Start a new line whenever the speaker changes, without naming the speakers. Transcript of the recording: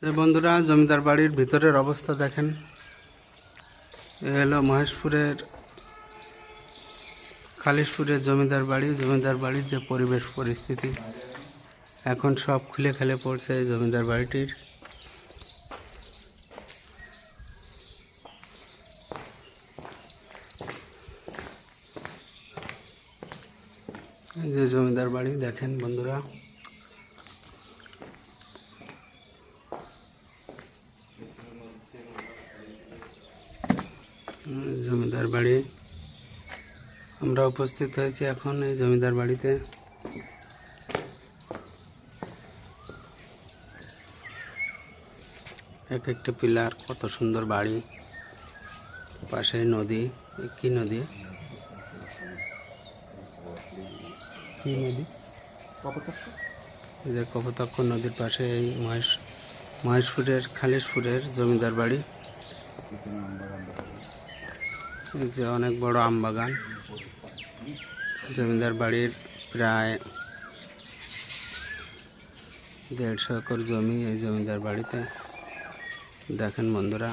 এই বন্ধুরা জমিদার বাড়ির ভিতরের অবস্থা দেখেন। এ হলো মহেশপুরের খালিশপুরের জমিদার বাড়ির যে পরিবেশ পরিস্থিতি এখন সব খুলে খেলে পড়ছে এই জমিদার বাড়িটির। এই যে জমিদার বাড়ি দেখেন বন্ধুরা। জমিদার বাড়ি আমরা উপস্থিত হয়েছি এখন এই জমিদার বাড়িতে। এক একটা পিলার, কত সুন্দর বাড়ি, পাশে নদী। কি নদী? কি নদী? যে কপোতাক্ষ নদীর পাশে এই মহেশপুরের খালিশপুরের জমিদার বাড়ি। যে অনেক বড় আম বাগান। জমিদার বাড়ির প্রায় 150 একর জমি এই জমিদার বাড়িতে। দেখেন বন্ধুরা।